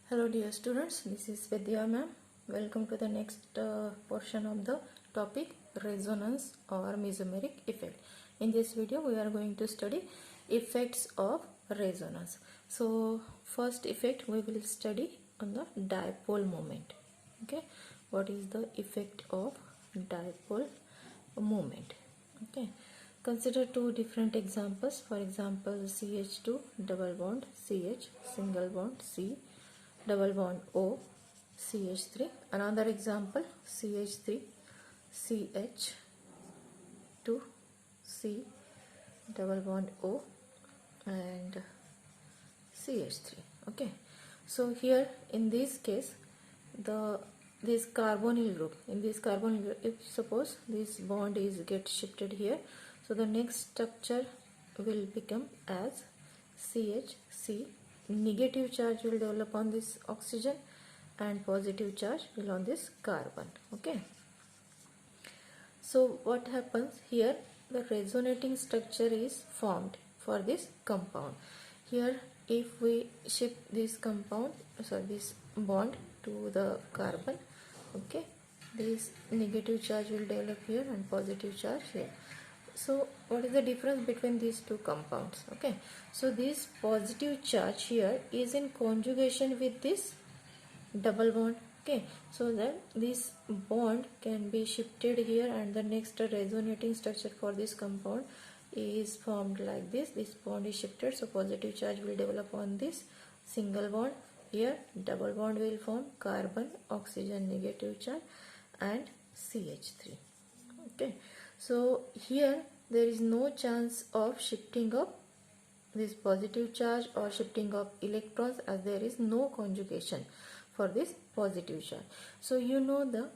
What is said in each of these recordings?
Hello dear students, this is Vidya ma'am. Welcome to the next portion of the topic resonance or mesomeric effect. In this video we are going to study effects of resonance. So first effect we will study on the dipole moment. Okay, what is the effect of dipole moment? Okay, consider two different examples. For example, CH2 double bond CH single bond C double bond O CH3. Another example, CH3 CH2 C double bond O and CH3. Okay, so here in this case this carbonyl group, if suppose this bond is get shifted here, so the next structure will become as CHC. Negative charge will develop on this oxygen and positive charge will on this carbon. Okay, so what happens here, the resonating structure is formed for this compound. Here if we shift this this bond to the carbon, okay, this negative charge will develop here and positive charge here. So what is the difference between these two compounds? Okay, so this positive charge here is in conjugation with this double bond. Okay, so that this bond can be shifted here and the next resonating structure for this compound is formed like this. This bond is shifted, so positive charge will develop on this single bond. Here double bond will form, carbon, oxygen, negative charge and CH3. Okay, so here there is no chance of shifting of this positive charge or shifting of electrons, as there is no conjugation for this positive charge. So you know the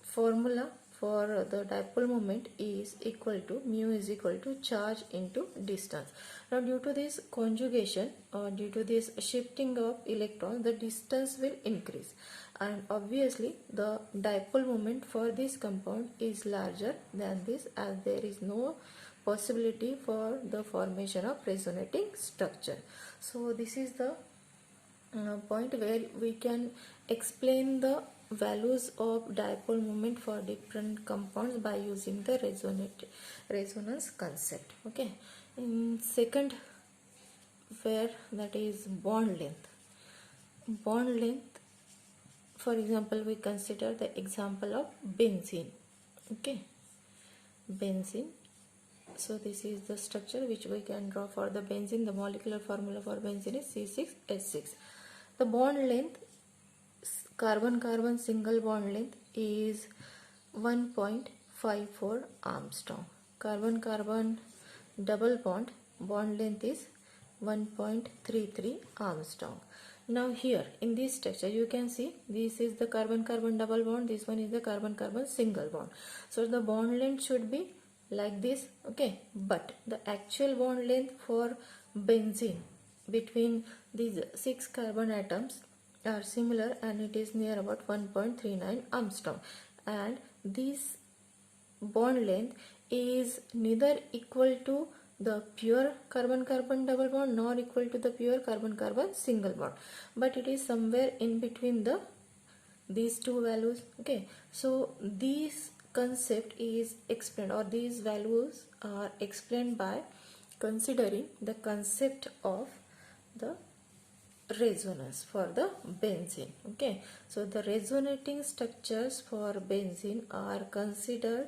formula for the dipole moment is equal to mu is equal to charge into distance. Now due to this conjugation or due to this shifting of electrons, the distance will increase, and obviously the dipole moment for this compound is larger than this, as there is no possibility for the formation of resonating structure. So this is the point where we can explain the values of dipole moment for different compounds by using the resonance concept. Okay, in second, where that is bond length, for example we consider the example of benzene. Okay, benzene, so this is the structure which we can draw for the benzene. The molecular formula for benzene is C6H6. The bond length, carbon-carbon single bond length is 1.54 Armstrong. Carbon-carbon double bond length is 1.33 Armstrong. Now here in this structure you can see this is the carbon-carbon double bond, this one is the carbon-carbon single bond. So the bond length should be like this. Okay, but the actual bond length for benzene between these 6 carbon atoms are similar, and it is near about 1.39 Armstrong, and this bond length is neither equal to the pure carbon-carbon double bond nor equal to the pure carbon-carbon single bond, but it is somewhere in between these two values. Okay, so this concept is explained, or these values are explained by considering the concept of the resonance for the benzene. Okay, so the resonating structures for benzene are considered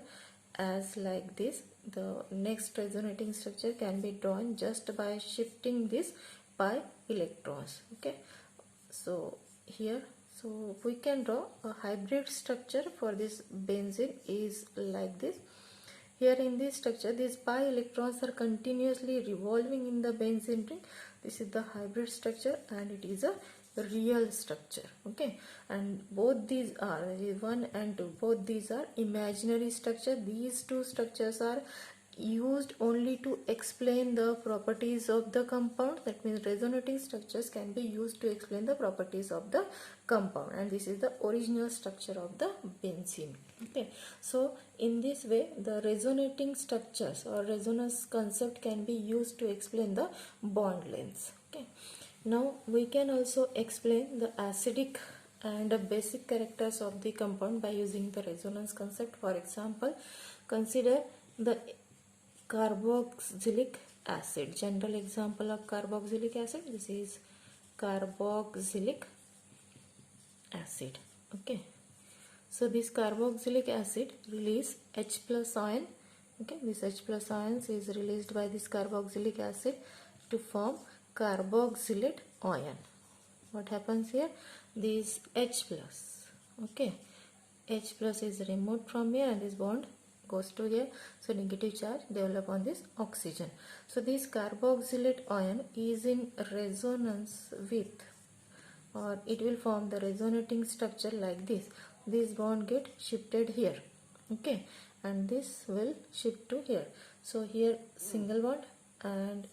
as like this. The next resonating structure can be drawn just by shifting this pi electrons. Okay, so here, so we can draw a hybrid structure for this benzene is like this. Here in this structure, these pi electrons are continuously revolving in the benzene ring. This is the hybrid structure and it is a real structure. Okay, and both these are 1 and 2, both these are imaginary structure. These two structures are used only to explain the properties of the compound. That means resonating structures can be used to explain the properties of the compound, and this is the original structure of the benzene. Okay, so in this way the resonating structures or resonance concept can be used to explain the bond lengths. Okay, Now we can also explain the acidic and the basic characters of the compound by using the resonance concept. For example, consider the carboxylic acid. General example of carboxylic acid, this is carboxylic acid. Okay, so this carboxylic acid release H plus ion. Okay, this H plus ions is released by this carboxylic acid to form carboxylate ion. What happens here? This H plus, okay, H plus is removed from here and this bond goes to here, so negative charge develop on this oxygen. So this carboxylate ion is in resonance with, or it will form the resonating structure like this. This bond get shifted here, okay, and this will shift to here. So here single bond and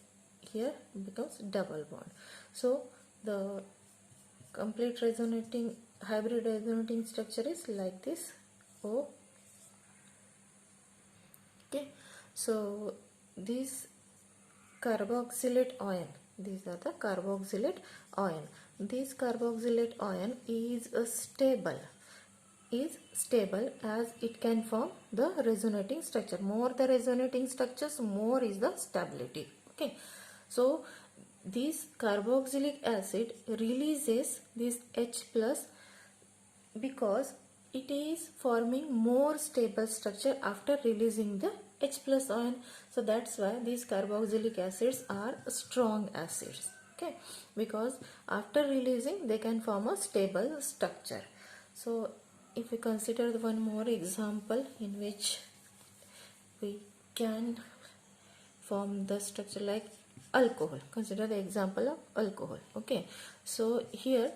here becomes double bond. So the complete resonating hybrid resonating structure is like this. O. Okay, so this carboxylate ion, these are the carboxylate ion. This carboxylate ion is stable as it can form the resonating structure. More the resonating structures, more is the stability. Okay, so this carboxylic acid releases this H plus because it is forming more stable structure after releasing the H plus ion. So that's why these carboxylic acids are strong acids. Okay, because after releasing they can form a stable structure. So if we consider one more example in which we can form the structure like alcohol. Consider the example of alcohol. Okay, so here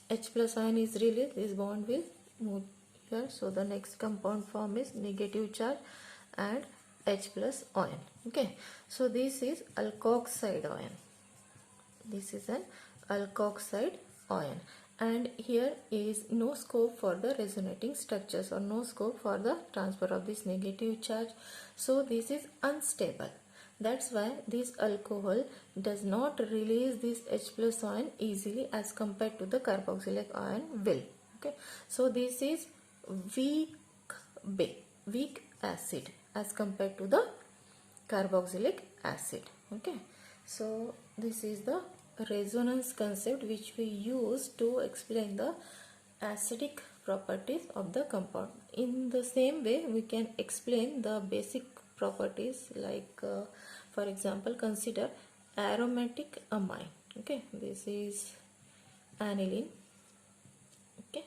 H plus ion is released, this bond will move here, so the next compound form is negative charge and H plus ion. Okay, so this is alkoxide ion. This is an alkoxide ion, and here is no scope for the resonating structures or no scope for the transfer of this negative charge. So this is unstable. That's why this alcohol does not release this H plus ion easily as compared to the carboxylic ion will. Okay, so this is weak acid as compared to the carboxylic acid. Okay, so this is the resonance concept which we use to explain the acidic properties of the compound. In the same way we can explain the basic properties like for example, consider aromatic amine. Okay, this is aniline. Okay,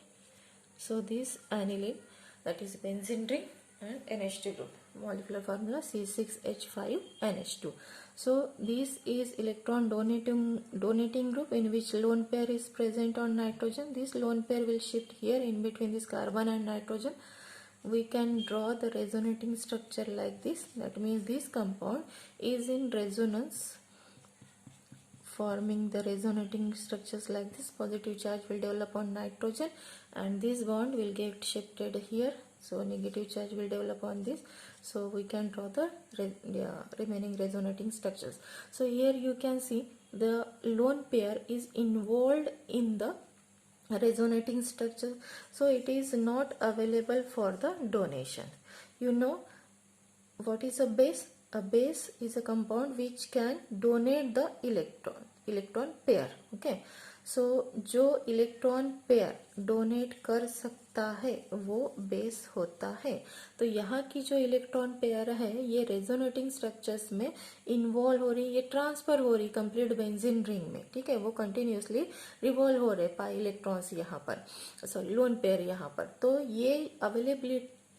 so this aniline, that is benzene ring and NH2 group, molecular formula C6H5NH2. So this is electron donating group in which lone pair is present on nitrogen. This lone pair will shift here in between this carbon and nitrogen. We can draw the resonating structure like this. That means this compound is in resonance, forming the resonating structures like this. Positive charge will develop on nitrogen and this bond will get shifted here, so negative charge will develop on this. So we can draw the remaining resonating structures. So here you can see the lone pair is involved in the resonating structure, so it is not available for the donation. You know what is a base? A base is a compound which can donate the electron pair. Okay, so जो electron pair donate कर सकता है वो base होता है. तो यहाँ की जो इलेक्ट्रॉन पेयर है ये रेजोनेटिंग स्ट्रक्चर्स में इन्वॉल्व हो रही, ये ट्रांसफर हो रही कंप्लीट बेंजीन रिंग में. ठीक है, वो कंटिन्यूसली रिवॉल्व हो रहे पाई इलेक्ट्रॉन्स यहाँ पर, सॉरी लोन पेयर यहाँ पर. तो ये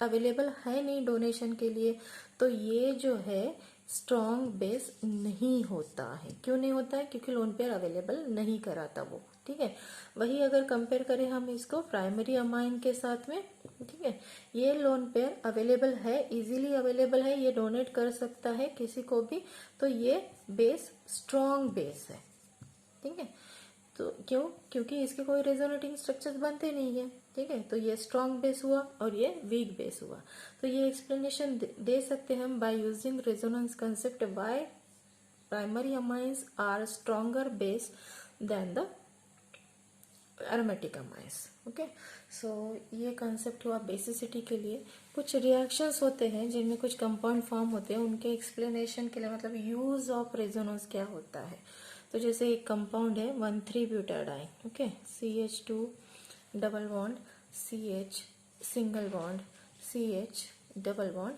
अवेलेबल है नहीं डोनेशन के लिए, तो ये जो है स्ट्रॉन्ग बेस नहीं होता है. क्यों नहीं होता है? क्योंकि लोन पेयर अवेलेबल नहीं कराता वो. ठीक है, वही अगर कंपेयर करें हम इसको प्राइमरी अमाइन के साथ में, ठीक है, ये लोन पेयर अवेलेबल है, इजीली अवेलेबल है, ये डोनेट कर सकता है किसी को भी, तो ये बेस स्ट्रॉन्ग बेस है. ठीक है, तो क्यों? क्योंकि इसके कोई रेजोनेटिंग स्ट्रक्चर्स बनते नहीं है. ठीक है, तो ये स्ट्रॉन्ग बेस हुआ और ये वीक बेस हुआ. तो ये एक्सप्लेनेशन दे सकते हैं हम by using resonance concept. Why primary amines are stronger base than the aromatic amines. Okay, so ये कंसेप्ट हुआ बेसिसिटी के लिए. कुछ रिएक्शंस होते हैं जिनमें कुछ कंपाउंड फॉर्म होते हैं, उनके एक्सप्लेनेशन के लिए मतलब यूज ऑफ रेजोनेंस क्या होता है. तो जैसे एक कंपाउंड है 1,3-ब्यूटाडाइन. Okay, CH2 double bond CH single bond CH double bond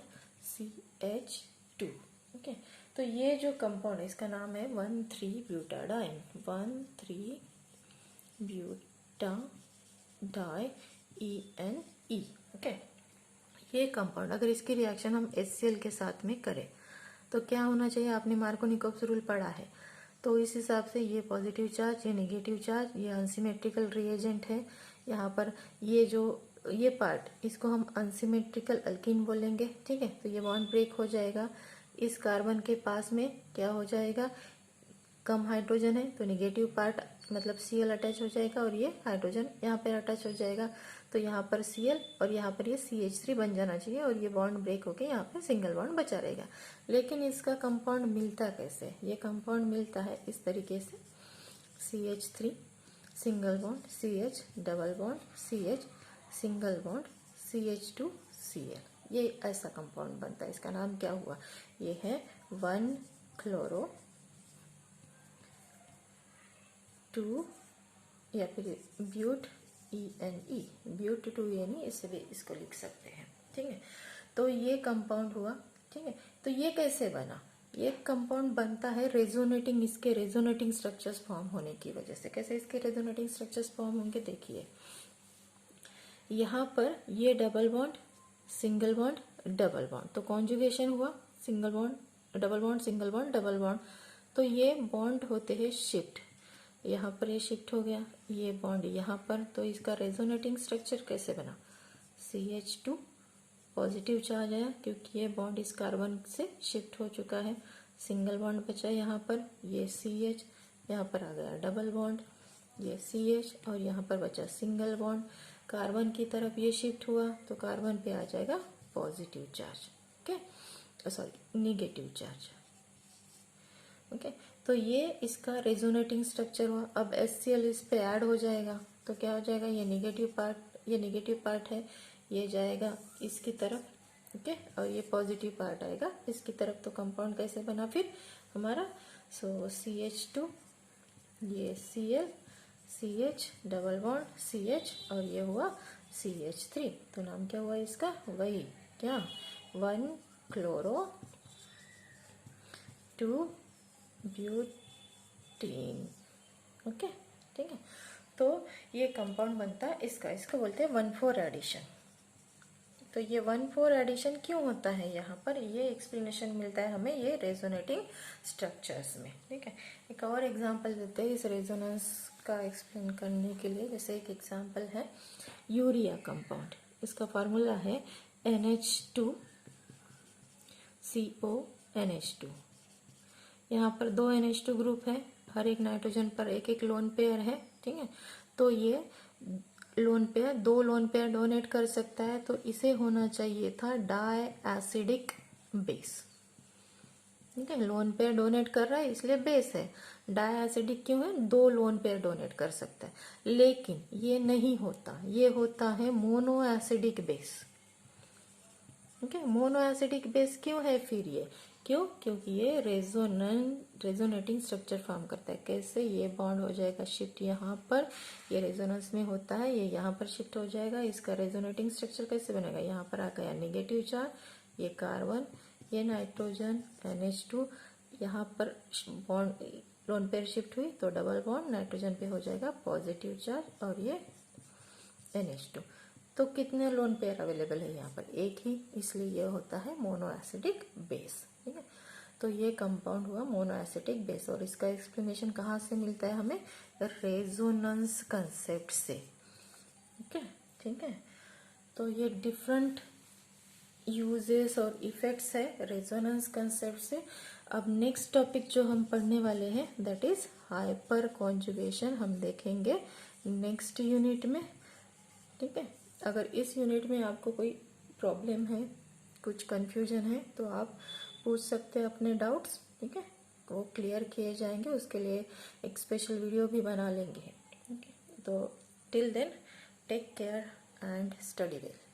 CH2. Okay, तो ये जो कंपाउंड है इसका नाम है 1,3-ब्यूटाडाइन. 1,3-ब्यूटाडाइene. ओके, ये कंपाउंड अगर इसकी रिएक्शन हम HCl के साथ में करें तो क्या होना चाहिए. आपने मार्कोनिकोव्स रूल पढ़ा है, तो इस हिसाब से ये पॉजिटिव चार्ज, ये नेगेटिव चार्ज, ये अनसिमेट्रिकल रिएजेंट है. यहाँ पर ये पार्ट इसको हम अनसिमेट्रिकल अल्कीन बोलेंगे. ठीक है, तो ये बॉन्ड ब्रेक हो जाएगा. इस कार्बन के पास में क्या हो जाएगा, कम हाइड्रोजन है तो नेगेटिव पार्ट मतलब Cl अटैच हो जाएगा और ये हाइड्रोजन यहाँ पर अटैच हो जाएगा. तो यहाँ पर Cl और यहाँ पर ये CH3 बन जाना चाहिए और ये बॉन्ड ब्रेक होके यहाँ पे सिंगल बॉन्ड बचा रहेगा. लेकिन इसका कंपाउंड मिलता कैसे, ये कंपाउंड मिलता है इस तरीके से. CH3 single bond CH double bond CH single bond CH2 Cl. ये ऐसा कंपाउंड बनता है. इसका नाम क्या हुआ, ये है 1-क्लोरो 2 या फिर ब्यूट-ENE, ब्यूट-2-ENE, इससे भी इसको लिख सकते हैं. ठीक है, तो ये कंपाउंड हुआ. ठीक है, तो ये कैसे बना, ये कंपाउंड बनता है रेजोनेटिंग, इसके रेजोनेटिंग स्ट्रक्चर्स फॉर्म होने की वजह से. कैसे इसके रेजोनेटिंग स्ट्रक्चर्स फॉर्म होंगे, देखिए यहाँ पर ये double bond single bond double bond, तो कॉन्जुगेशन हुआ single bond double bond single bond double bond. तो ये बॉन्ड होते हैं शिफ्ट, यहाँ पर ये शिफ्ट हो गया, ये बॉन्ड यहाँ पर. तो इसका रेजोनेटिंग स्ट्रक्चर कैसे बना, CH2 पॉजिटिव चार्ज आया क्योंकि ये बॉन्ड इस कार्बन से शिफ्ट हो चुका है. सिंगल बॉन्ड बचा यहाँ पर, ये CH, यहाँ पर आ गया डबल बॉन्ड, ये CH और यहाँ पर बचा सिंगल बॉन्ड. कार्बन की तरफ ये शिफ्ट हुआ तो कार्बन पे आ जाएगा positive charge. Okay, sorry negative charge. Okay, तो ये इसका रेजोनेटिंग स्ट्रक्चर हुआ. अब HCl इस पे ऐड हो जाएगा तो क्या हो जाएगा, ये नेगेटिव पार्ट है, ये जाएगा इसकी तरफ. ओके, और ये पॉजिटिव पार्ट आएगा इसकी तरफ. तो कंपाउंड कैसे बना फिर हमारा, सो CH2 ये Cl CH double bond CH और ये हुआ CH3. तो नाम क्या हुआ इसका, वही क्या 1-क्लोरो 2-ब्यूटीन. ओके, ठीक है, तो ये कंपाउंड बनता है इसको बोलते हैं 1,4 एडिशन. तो ये 1,4 एडिशन क्यों होता है, यहाँ पर ये एक्सप्लेनेशन मिलता है हमें ये रेजोनेटिंग स्ट्रक्चर्स में. ठीक है, एक और एग्जांपल देते हैं इस रेजोनेंस का एक्सप्लेन करने के लिए. जैसे एक एग्जांपल है यूरिया कंपाउंड, इसका फार्मूला है NH2CONH2. यहाँ पर 2 NH2 ग्रुप है, हर एक नाइट्रोजन पर एक एक लोन पेयर है. ठीक है, तो ये lone pair 2 lone pair donate कर सकता है, तो इसे होना चाहिए था डाई एसिडिक बेस. ठीक है, लोन पेयर डोनेट कर रहा है इसलिए बेस है. डाई एसिडिक क्यों है, 2 लोन पेयर डोनेट कर सकता है. लेकिन ये नहीं होता, ये होता है mono acidic base. Okay, mono acidic base क्यों है फिर ये, क्योंकि ये रेजोनेटिंग स्ट्रक्चर फॉर्म करता है. कैसे, ये बॉन्ड हो जाएगा शिफ्ट यहाँ पर, ये रेजोनेंस में होता है, ये यहाँ पर शिफ्ट हो जाएगा. इसका रेजोनेटिंग स्ट्रक्चर कैसे बनेगा, यहाँ पर आ गया नेगेटिव चार्ज, ये कार्बन, ये नाइट्रोजन NH2, यहाँ पर बॉन्ड लोन पेयर शिफ्ट हुई तो डबल बॉन्ड नाइट्रोजन पे हो जाएगा पॉजिटिव चार्ज और ये NH2. तो कितने लोन पेयर अवेलेबल है यहाँ पर, एक ही, इसलिए ये होता है मोनो एसिडिक बेस. ठीक है, तो ये कंपाउंड हुआ मोनो एसिडिक बेस. और इसका एक्सप्लेनेशन कहाँ से मिलता है हमें, रेजोनेंस कंसेप्ट से. ठीक है, तो ये डिफरेंट यूजेस और इफेक्ट्स है रेजोनेंस कंसेप्ट से. अब नेक्स्ट टॉपिक जो हम पढ़ने वाले हैं दैट इज हाइपर कॉन्जुगेशन, हम देखेंगे नेक्स्ट यूनिट में. ठीक है, अगर इस यूनिट में आपको कोई प्रॉब्लम है, कुछ कंफ्यूजन है तो आप पूछ सकते हैं अपने डाउट्स. ठीक है, वो क्लियर किए जाएंगे, उसके लिए एक स्पेशल वीडियो भी बना लेंगे। ओके, तो till then take care and study well.